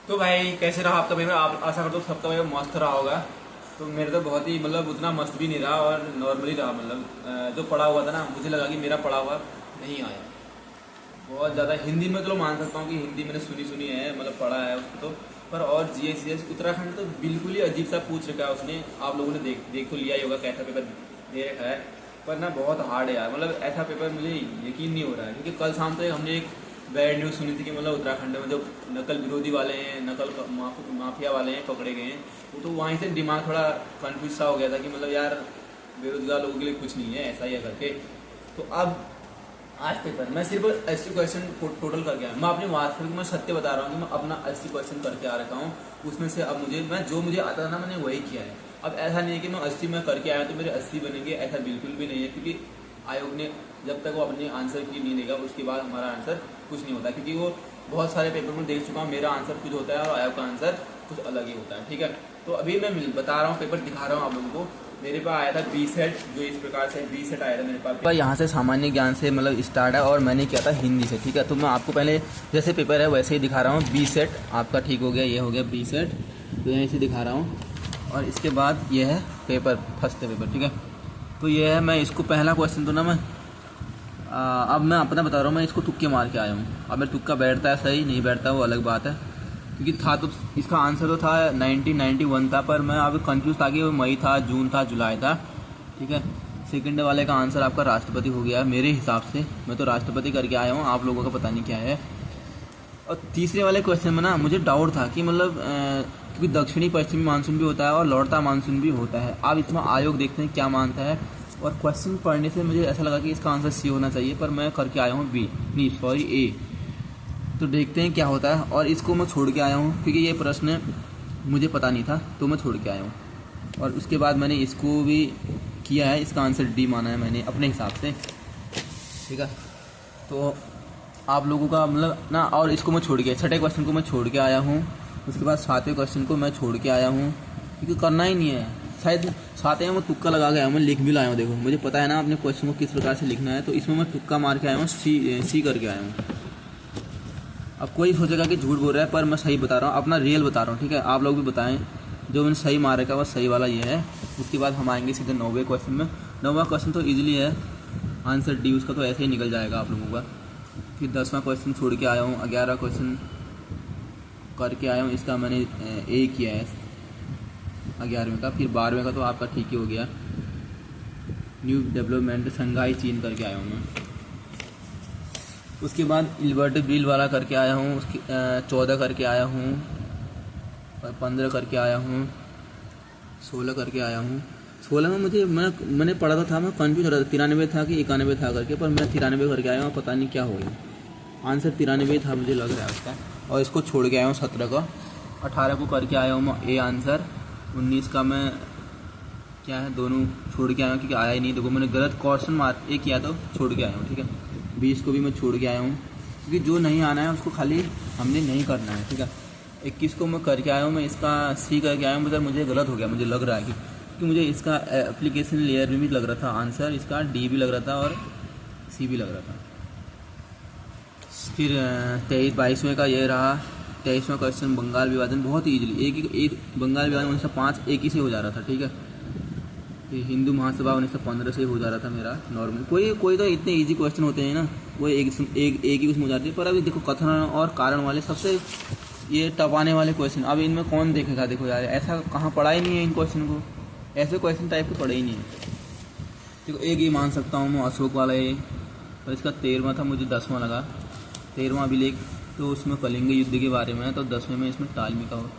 तो भाई कैसे रहा आपका पेपर? आप आशा करता हूँ सबका पेपर मस्त रहा होगा। तो मेरे तो बहुत ही मतलब उतना मस्त भी नहीं रहा और नॉर्मली रहा। मतलब जो पढ़ा हुआ था ना, मुझे लगा कि मेरा पढ़ा हुआ नहीं आया बहुत ज़्यादा। हिंदी में तो मान सकता हूँ कि हिंदी मैंने सुनी है, मतलब पढ़ा है उसको तो। पर और GS उत्तराखंड तो बिल्कुल ही अजीब सा पूछ रखा है उसने। आप लोगों ने देख तो लिया ही होगा कैसा पेपर दे रखा है। पर ना बहुत हार्ड है यार, मतलब ऐसा पेपर मुझे यकीन नहीं हो रहा है। क्योंकि कल शाम तक हमने एक बैड न्यूज़ सुनी थी कि मतलब उत्तराखंड में जो नकल विरोधी वाले हैं, नकल माफिया वाले हैं, पकड़े गए हैं। वो तो वहीं से दिमाग थोड़ा कन्फ्यूज सा हो गया था कि मतलब यार बेरोजगार लोगों के लिए कुछ नहीं है, ऐसा ही है करके। तो अब आज पेपर मैं सिर्फ 80 क्वेश्चन टोटल करके आया। मैं अपने वास्तविक में सत्य बता रहा हूँ कि मैं अपना 80 क्वेश्चन करके आ रखा हूँ। उसमें से अब जो मुझे आता था ना, मैंने वही किया है। अब ऐसा नहीं है कि मैं 80 में करके आया तो मेरे 80 बनेंगे, ऐसा बिल्कुल भी नहीं है। क्योंकि आयोग ने जब तक वो अपने आंसर की नहीं देगा उसके बाद हमारा आंसर कुछ नहीं होता। क्योंकि वो बहुत सारे पेपर में देख चुका हूँ, मेरा आंसर कुछ होता है और आयोग का आंसर कुछ अलग ही होता है। ठीक है, तो अभी मैं बता रहा हूँ, पेपर दिखा रहा हूँ आप लोगों को। मेरे पास आया था बी सेट, जो इस प्रकार से बी सेट आया था मेरे पास। यहाँ से सामान्य ज्ञान से मतलब स्टार्ट है और मैंने किया था हिंदी से। ठीक है, तो मैं आपको पहले जैसे पेपर है वैसे ही दिखा रहा हूँ। बी सेट आपका ठीक हो गया, ये हो गया बी सेट, तो यहीं से दिखा रहा हूँ। और इसके बाद ये है पेपर, फर्स्ट पेपर। ठीक है, तो ये है, मैं इसको पहला क्वेश्चन तो ना मैं अब मैं अपना बता रहा हूँ। मैं इसको तुक्के मार के आया हूँ। अब मेरा तुक्का बैठता है सही, नहीं बैठता वो अलग बात है। क्योंकि था तो इसका आंसर तो था 1991 था, पर मैं अब कंफ्यूज था कि वो मई था, जून था, जुलाई था। ठीक है, सेकंड वाले का आंसर आपका राष्ट्रपति हो गया मेरे हिसाब से। मैं तो राष्ट्रपति करके आया हूँ, आप लोगों का पता नहीं क्या है। और तीसरे वाले क्वेश्चन में ना मुझे डाउट था कि मतलब क्योंकि दक्षिणी पश्चिमी मानसून भी होता है और लौटता मानसून भी होता है। अब इसमें आयोग देखते हैं क्या मानता है। और क्वेश्चन पढ़ने से मुझे ऐसा लगा कि इसका आंसर सी होना चाहिए, पर मैं करके आया हूँ बी, नहीं सॉरी ए। तो देखते हैं क्या होता है। और इसको मैं छोड़ के आया हूँ क्योंकि ये प्रश्न मुझे पता नहीं था, तो मैं छोड़ के आया हूँ। और उसके बाद मैंने इसको भी किया है, इसका आंसर डी माना है मैंने अपने हिसाब से। ठीक है, तो आप लोगों का मतलब ना, और इसको मैं छोड़ के, छठे क्वेश्चन को मैं छोड़ के आया हूँ। उसके बाद सातवें क्वेश्चन को मैं छोड़ के आया हूँ क्योंकि करना ही नहीं है। शायद सातवें में मैं तुक्का लगा के आया हूँ, मैं लिख भी लाया हूँ। देखो मुझे पता है ना अपने क्वेश्चन को किस प्रकार से लिखना है, तो इसमें मैं तुक्का मार के आया हूँ, सी करके आया हूँ। अब कोई सोचेगा कि झूठ बोल रहा है, पर मैं सही बता रहा हूँ, अपना रियल बता रहा हूँ। ठीक है, आप लोग भी बताएं जो मैंने सही मार रखा है, वह सही वाला ये है। उसके बाद हम आएंगे सीधे 9वें क्वेश्चन में। 9वां क्वेश्चन तो ईजिली है, आंसर डी उसका तो ऐसे ही निकल जाएगा आप लोगों का। फिर 10वां क्वेश्चन छोड़ के आया हूँ, 11वां क्वेश्चन करके आया हूँ, इसका मैंने ए किया है 11वें का। फिर 12वें का तो आपका ठीक ही हो गया, न्यू डेवलपमेंट शंघाई चीन करके आया हूँ मैं। उसके बाद इल्बर्ट बिल वाला करके आया हूँ, उसकी 14 करके आया हूँ, 15 करके आया हूँ, 16 करके आया हूँ। 16 में मैंने पढ़ा था मैं कंफ्यूज हो रहा था, 93 था कि 91 था करके, पर मैं 93 करके आया हूँ। पता नहीं क्या हो गया, आंसर 93 था मुझे लग रहा है उसका। और इसको छोड़ के आया हूँ 17 का। 18 को करके आया हूँ मैं ए आंसर। 19 का मैं क्या है, दोनों छोड़ के आया हूँ क्योंकि आया ही नहीं। देखो मैंने गलत क्वेश्चन मार एक किया तो छोड़ के आया हूँ। ठीक है, 20 को भी मैं छोड़ के आया हूँ क्योंकि जो नहीं आना है उसको खाली हमने नहीं करना है। ठीक है, 21 को मैं करके आया हूँ, मैं इसका सी करके आया हूँ। मतलब मुझे गलत हो गया, मुझे लग रहा है कि मुझे इसका एप्लीकेशन लेयर में भी लग रहा था आंसर, इसका डी भी लग रहा था और सी भी लग रहा था। फिर 22वें का ये रहा। 23वां क्वेश्चन बंगाल विभाजन, बहुत ही ईजिली एक बंगाल विभाजन 1905 एक ही से हो जा रहा था। ठीक है, हिंदू महासभा 1915 से हो जा रहा था मेरा नॉर्मल। कोई तो इतने इजी क्वेश्चन होते हैं ना, वो एक ही उसमें हो जाती है। पर अभी देखो कथन और कारण वाले सबसे ये टपाने वाले क्वेश्चन, अब इनमें कौन देखेगा? देखो यार, ऐसा कहाँ पढ़ा ही नहीं है इन क्वेश्चन को, ऐसे क्वेश्चन टाइप के पढ़े ही नहीं है। देखो एक ही मान सकता हूँ मैं, अशोक वाला ये, और इसका 13वां था, मुझे 10वां लगा। 13वां अभिलेख तो उसमें कलिंग युद्ध के बारे में है, तो 10वें में इसमें टालमी का हो।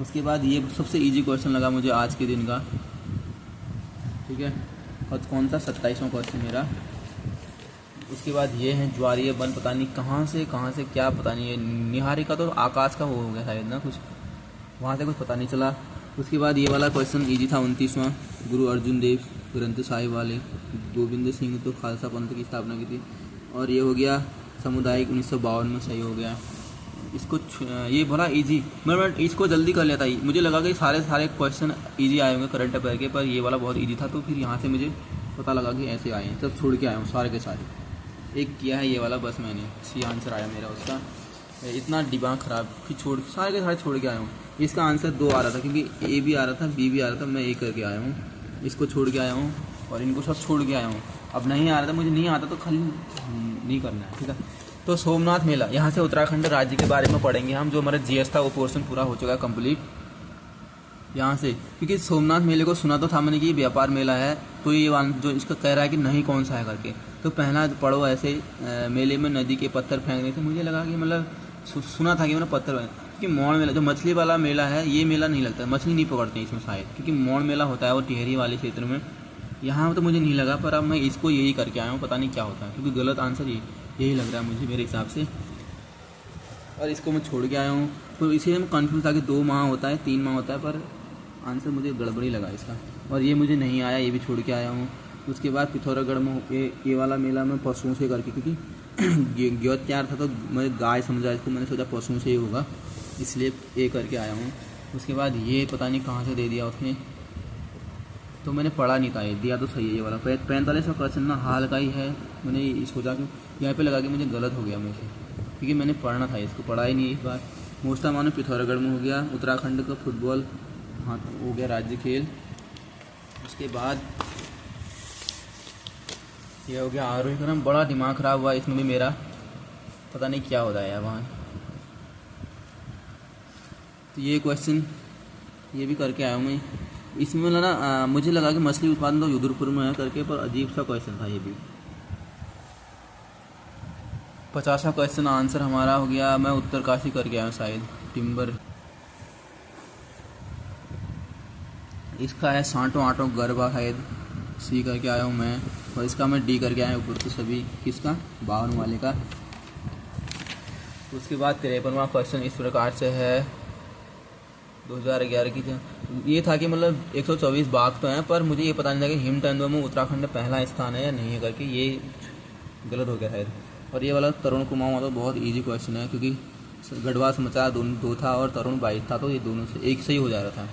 उसके बाद ये सबसे इजी क्वेश्चन लगा मुझे आज के दिन का। ठीक है, और कौन सा 27वां क्वेश्चन मेरा। उसके बाद ये है ज्वारीय बन, पता नहीं कहाँ से क्या, पता नहीं है। निहारिका तो आकाश का हो गया शायद ना, कुछ वहाँ से कुछ पता नहीं चला। उसके बाद ये वाला क्वेश्चन इजी था 29वां, गुरु अर्जुन देव ग्रंथ साहिब वाले, गोविंद सिंह तो खालसा पंथ की स्थापना की थी। और ये हो गया सामुदायिक 1952 में, सही हो गया। इसको ये बड़ा इजी, मैं इसको जल्दी कर लेता ही, मुझे लगा कि सारे क्वेश्चन इजी आए होंगे करंट अफेयर के, पर ये वाला बहुत इजी था। तो फिर यहाँ से मुझे पता लगा कि ऐसे आए हैं, तब छोड़ के आया हूँ सारे के सारे। एक किया है ये वाला बस मैंने, सी आंसर आया मेरा उसका। इतना दिमाग ख़राब, फिर सारे के सारे छोड़ के आया हूँ। इसका आंसर 2 आ रहा था क्योंकि ए भी आ रहा था, बी भी आ रहा था, मैं ए करके आया हूँ। इसको छोड़ के आया हूँ और इनको सब छोड़ के आया हूँ। अब नहीं आ रहा था, मुझे नहीं आता तो खाली नहीं करना है, ठीक है। तो सोमनाथ मेला, यहाँ से उत्तराखंड राज्य के बारे में पढ़ेंगे हम। जो हमारा जीएस था वो पोर्शन पूरा हो चुका है कंप्लीट यहाँ से, क्योंकि सोमनाथ मेले को सुना तो था मैंने कि व्यापार मेला है, तो ये जो इसका कह रहा है कि नहीं कौन सा है करके। तो पहला पढ़ो ऐसे मेले में नदी के पत्थर फेंकने से, मुझे लगा कि मतलब सुना था कि मतलब पत्थर, क्योंकि मोड़ मेला जो मछली वाला मेला है, ये मेला नहीं लगता, मछली नहीं पकड़ते हैं इसमें शायद, क्योंकि मोड़ मेला होता है वो टिहरी वाले क्षेत्र में। यहाँ तो मुझे नहीं लगा, पर अब मैं इसको यही करके आया हूँ, पता नहीं क्या होता है, क्योंकि गलत आंसर यही लग रहा है मुझे मेरे हिसाब से। और इसको मैं छोड़ के आया हूँ, तो इसीलिए मैं कन्फ्यूज़ था कि 2 माह होता है 3 माह होता है, पर आंसर मुझे गड़बड़ी लगा इसका। और ये मुझे नहीं आया, ये भी छोड़ के आया हूँ। उसके बाद पिथौरागढ़ में ये वाला मेला मैं पशुओं से करके, क्योंकि ज्योत तैयार था तो मैं गाय समझा इसको, मैंने सोचा पशुओं से ही होगा, इसलिए ये करके आया हूँ। उसके बाद ये पता नहीं कहाँ से दे दिया उसने, तो मैंने पढ़ा नहीं था, ये दिया तो सही है ये वाला 45 का क्वेश्चन ना हाल का ही है। मैंने सोचा कि यहाँ पे लगा कि मुझे गलत हो गया मुझे, क्योंकि मैंने पढ़ना था, इसको पढ़ा ही नहीं इस बार। मोस्टा मानो पिथौरागढ़ में हो गया। उत्तराखंड का फुटबॉल हाँ हो गया राज्य खेल। उसके बाद ये हो गया आरोही क्रम। बड़ा दिमाग ख़राब हुआ इसमें भी मेरा, पता नहीं क्या होता है यार वहाँ। तो ये क्वेश्चन ये भी करके आया हूँ मैं। इसमें ना मुझे लगा कि मछली उत्पादन तो रुद्रपुर में है करके, पर अजीब सा क्वेश्चन था ये भी। 50वां क्वेश्चन आंसर हमारा हो गया, मैं उत्तरकाशी करके आया हूँ शायद, टिम्बर। इसका है सांटों आटों गरबा शायद, सी करके आया हूँ मैं। और इसका मैं डी करके आया हूँ ऊपर तो सभी, किसका 52 वाले का। उसके बाद 53वां क्वेश्चन इस प्रकार से है 2011 की। ये था कि मतलब 124 बाघ तो हैं, पर मुझे ये पता नहीं था कि हिमतेंदुओं में उत्तराखंड पहला स्थान है या नहीं है करके, ये गलत हो गया शायद। और ये वाला तरुण कुमाऊँ तो बहुत इजी क्वेश्चन है, क्योंकि गढ़वाल समाचार दो था और तरुण 22 था, तो ये दोनों से एक से ही हो जा रहा था।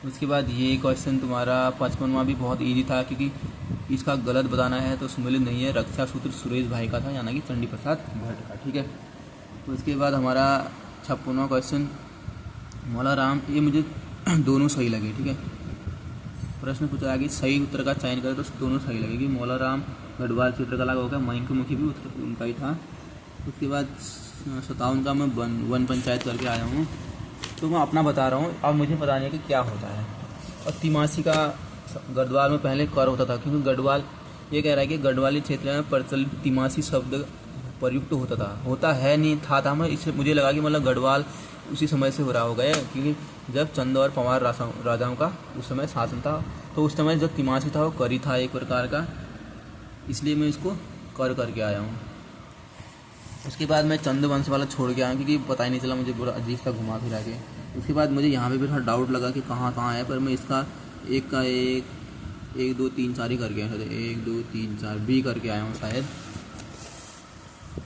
उसके बाद ये क्वेश्चन तुम्हारा 55वां भी बहुत इजी था, क्योंकि इसका गलत बताना है तो सम्मिलित नहीं है, रक्षा सूत्र सुरेश भाई का था, यानी कि चंडी प्रसाद भट्ट का, ठीक है। उसके बाद हमारा 56वां क्वेश्चन मौला राम, ये मुझे दोनों सही लगे, ठीक है। प्रश्न पूछा गया कि सही उत्तर का चयन करें, तो दोनों सही लगे कि मौला राम गढ़वाल चित्रकला का होगा, मयंकमुखी भी उनका ही था। उसके बाद 57 का मैं वन पंचायत करके आया हूँ, तो मैं अपना बता रहा हूँ, अब मुझे पता नहीं है कि क्या होता है। और तिमासी का गढ़वाल में पहले कर होता था, क्योंकि गढ़वाल ये कह रहा है कि गढ़वाली क्षेत्र में प्रचलित तिमासी शब्द प्रयुक्त होता है नहीं था मैं, इससे मुझे लगा कि मतलब गढ़वाल उसी समय से हो रहा होगा, क्योंकि जब चंद और पंवार राजाओं का उस समय शासन था, तो उस समय जो तिमासी था वो करी था एक प्रकार का, इसलिए मैं इसको कर करके आया हूँ। उसके बाद मैं चंद वंश वाला छोड़ के आया, क्योंकि पता ही नहीं चला, मुझे पूरा अजीब सा घुमा फिरा के। उसके बाद मुझे यहाँ पे भी थोड़ा डाउट लगा कि कहाँ है, पर मैं इसका एक का एक 2 3 4 ही करके आया, 1 2 3 4 बी करके आया हूँ शायद।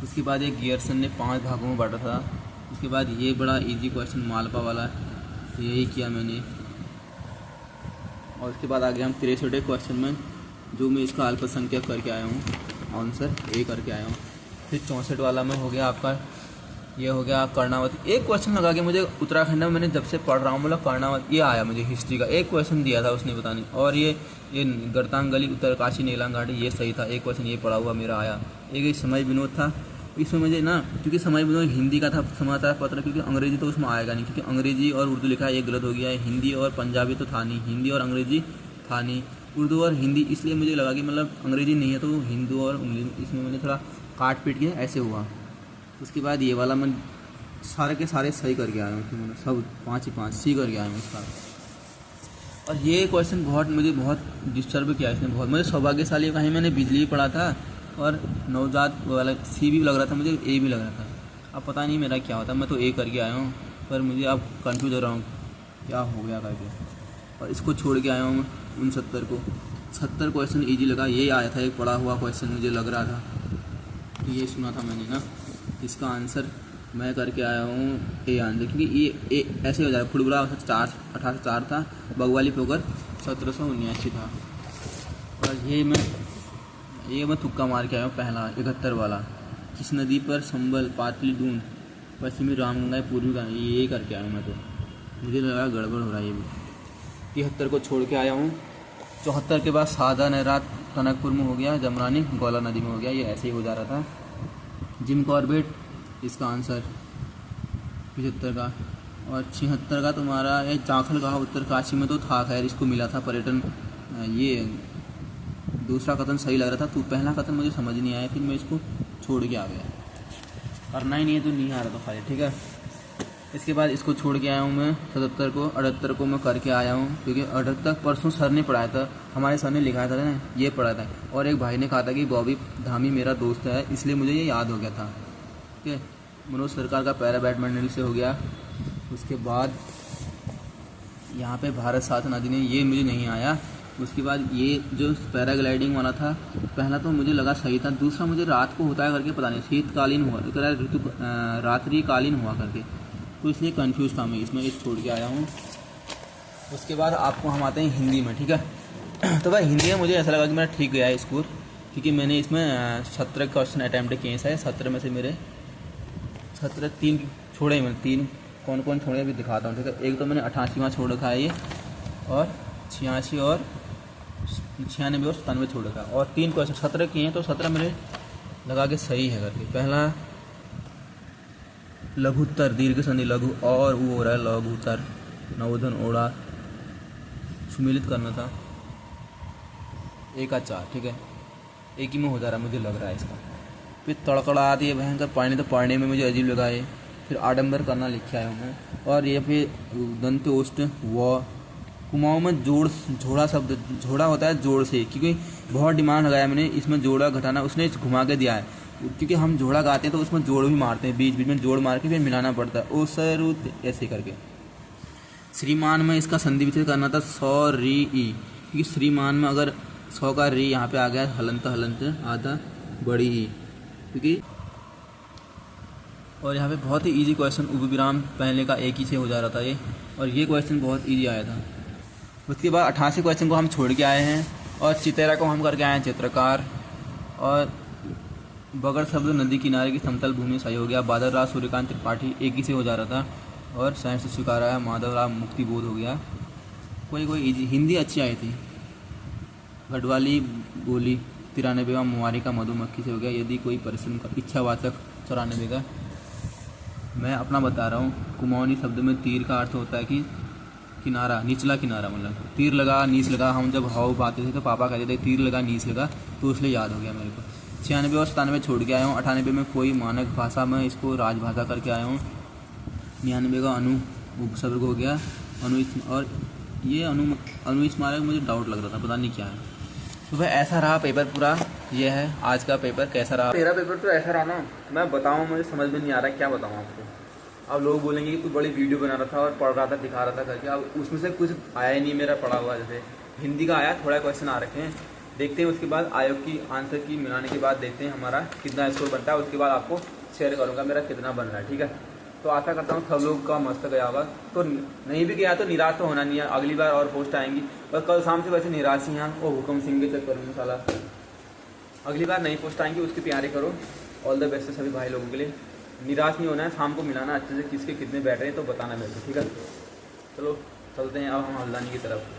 उसके बाद एक गियरसन ने 5 भागों में बांटा था। उसके बाद ये बड़ा इजी क्वेश्चन मालपा वाला, तो यही किया मैंने। और उसके बाद आगे हम 63 क्वेश्चन में, जो मैं इसका अल्पसंख्यक करके आया हूँ, आंसर ए करके आया हूँ। फिर 64 वाला में हो गया आपका, ये हो गया कर्णावती। एक क्वेश्चन लगा कि मुझे उत्तराखंड में मैंने जब से पढ़ रहा हूँ, मतलब कर्णावती ये आया मुझे हिस्ट्री का, एक क्वेश्चन दिया था उसने बताने। और ये गर्तांगली उत्तरकाशी नीलांग घाटी, ये सही था, एक क्वेश्चन ये पढ़ा हुआ मेरा आया। एक समय विनोद था, इसमें मुझे ना, क्योंकि समय विनोद हिंदी का था समाचार पत्र, क्योंकि अंग्रेजी तो उसमें आएगा नहीं, क्योंकि अंग्रेजी और उर्दू लिखा है, ये गलत हो गया है। हिंदी और पंजाबी तो था नहीं, हिंदी और अंग्रेजी था नहीं, उर्दू और हिंदी, इसलिए मुझे लगा कि मतलब अंग्रेजी नहीं है तो हिंदू और इंग्लिश, इसमें मैंने थोड़ा काट पीट के ऐसे हुआ। उसके बाद ये वाला मैं सारे के सारे सही करके आया हूँ, मैंने सब 5 ही 5 सी करके आया हूँ इसका। और ये क्वेश्चन मुझे बहुत डिस्टर्ब किया इसने बहुत। मुझे सौभाग्यशाली कहीं मैंने बिजली पढ़ा था, और नवजात वाला सी भी लग रहा था, मुझे ए भी लग रहा था। अब पता नहीं मेरा क्या होता, मैं तो ए करके आया हूँ, पर मुझे अब कंफ्यूज हो रहा हूँ क्या हो गया करके। और इसको छोड़ के आया हूँ 69 को। 70 क्वेश्चन ईजी लगा, ये आया था एक पढ़ा हुआ क्वेश्चन मुझे लग रहा था, तो ये सुना था मैंने ना। इसका आंसर मैं करके आया हूँ ए आंसर, क्योंकि ये ऐसे हो जाएगा। फुटबॉल 1804 था, बगवाली पोकर 1779 था। और ये मैं तुक्का मार के आया हूँ पहला 71 वाला। किस नदी पर संबल पाटली डून पश्चिमी रामगंगा पूर्वी का ये करके आया हूँ मैं। तो मुझे लगा गड़बड़ हो रहा है ये भी। 73 को छोड़ के आया हूँ। 74 के बाद सादा नहरात टनकपुर में हो गया, जमरानी गौला नदी में हो गया। ये ऐसे ही हो जा रहा था। जिम कॉर्बेट इसका आंसर 75 का। और 76 का तुम्हारा ये चाखल गाँव उत्तरकाशी में तो था, खैर इसको मिला था पर्यटन। ये दूसरा कथन सही लग रहा था, तो पहला कथन मुझे समझ नहीं आया, फिर मैं इसको छोड़ के आ गया। करना ही नहीं है तो नहीं आ रहा था खाली, ठीक है। इसके बाद इसको छोड़ के आया हूँ मैं 77 को। 78 को मैं करके आया हूँ, क्योंकि 78 परसों सर ने पढ़ाया था, हमारे सर ने लिखाया था ना, ये पढ़ा था। और एक भाई ने कहा था कि बॉबी धामी मेरा दोस्त है, इसलिए मुझे ये याद हो गया था, ठीक है। मनोज सरकार का पैरा बैडमिंटन से हो गया। उसके बाद यहाँ पे भारत साथ नदी ने, ये मुझे नहीं आया। उसके बाद ये जो पैराग्लाइडिंग वाला था, पहला तो मुझे लगा सही था, दूसरा मुझे रात को होता है करके पता नहीं, शीतकालीन हुआ ऋतु रात्रिकालीन हुआ करके, तो इसलिए कंफ्यूज था मैं, इसमें इस छोड़ के आया हूँ। उसके बाद आपको हम आते हैं हिंदी में, ठीक है। तो भाई हिंदी में मुझे ऐसा लगा कि मेरा ठीक गया है स्कोर, क्योंकि मैंने इसमें 17 क्वेश्चन अटैम्प्ट किए हैं। 17 में से मेरे 17 3 छोड़े, मैंने 3 कौन कौन छोड़े भी दिखाता हूँ, ठीक है। एक तो मैंने 88वां छोड़ रखा है ये, और 86 और 96 और 97 छोड़ रखा है, और 3 क्वेश्चन 17 किए हैं, तो 17 मेरे लगा के सही है करके। पहला लघुत्तर दीर्घ संधि लघु और वो हो रहा है लघुत्तर, नवोधन ओढ़ा सुमिलित करना था। 1 का 4, ठीक है, एक ही में हो जा रहा है मुझे लग रहा है इसका। फिर तड़कड़ा आती है भयंकर पढ़ने, तो पढ़ने में मुझे अजीब लगा है। फिर आडंबर करना लिखा है मैं, और ये फिर दंत ओष्ठ व कुमाऊँ में जोड़ा शब्द, जोड़ा होता है जोड़ से, क्योंकि बहुत डिमांड लगाया मैंने इसमें जोड़ा घटाना, उसने घुमा के दिया है, क्योंकि हम जोड़ा गाते हैं तो उसमें जोड़ भी मारते हैं, बीच बीच में जोड़ मार के फिर मिलाना पड़ता है, ओ सर ऐसे करके। श्रीमान में इसका संधि विच्छेद करना था 100 री ई, क्योंकि श्रीमान में अगर 100 का री यहाँ पे आ गया हलंत आधा बड़ी ई, क्योंकि और यहाँ पे बहुत ही इजी क्वेश्चन उपविराम पहले का एक ही से हो जा रहा था ये, और ये क्वेश्चन बहुत इजी आया था। उसके बाद 88 क्वेश्चन को हम छोड़ के आए हैं, और चितेरा को हम करके आए हैं चित्रकार, और बगड़ शब्द नदी किनारे की समतल भूमि सही हो गया। बादल राज सूर्यकांत त्रिपाठी एक ही से हो जा रहा था, और साइंस से स्वीकार आया माधवराव मुक्ति बोध हो गया। कोई इजी हिंदी अच्छी आई थी। गढ़वाली बोली 93वां मुहारी का मधुमक्खी से हो गया। यदि कोई परिश्रम का इच्छावाचक 94 का। मैं अपना बता रहा हूँ, कुमाऊनी शब्द में तीर का अर्थ होता है कि किनारा, निचला किनारा, मतलब तीर लगा नीच लगा। हम जब हाउ पाते थे तो पापा कहते थे तीर लगा नीच लगा, तो इसलिए याद हो गया मेरे को। 96 और 97 छोड़ के आया हूँ। 98 में कोई मानक भाषा में इसको राजभाषा करके आया हूँ। 99 का अनु उपसर्ग हो गया। और ये अनु स्मारक मुझे डाउट लग रहा था, पता नहीं क्या है। तो भाई ऐसा रहा पेपर पूरा, ये है आज का पेपर। कैसा रहा तेरा पेपर? तो ऐसा रहा ना, मैं बताऊँ मुझे समझ में नहीं आ रहा क्या बताऊँ आपको। अब लोग बोलेंगे कि तू बड़ी वीडियो बना रहा था और पढ़ रहा था, दिखा रहा था करके। अब उसमें से कुछ आया ही नहीं मेरा पढ़ा हुआ। जैसे हिंदी का आया, थोड़ा क्वेश्चन आ रखे हैं, देखते हैं। उसके बाद आयोग की आंसर की मिलाने के बाद देखते हैं हमारा कितना स्कोर बनता है। उसके बाद आपको शेयर करूँगा मेरा कितना बन रहा है, ठीक है। तो आशा करता हूँ सब लोग का मस्त गया होगा। तो नहीं भी गया तो निराश तो होना नहीं है, अगली बार और पोस्ट आएंगी। और कल शाम से वैसे निराश ही हैं वो हुक्म सिंह के चक्कर में साला। अगली बार नई पोस्ट आएंगी, उसकी तैयारी करो। ऑल द बेस्ट सभी भाई लोगों के लिए। निराश नहीं होना है, शाम को मिलाना अच्छे से किसके कितने बैठ रहे हैं तो बताना मेरे को, ठीक है। चलो चलते हैं अब हम हल्द्वानी की तरफ।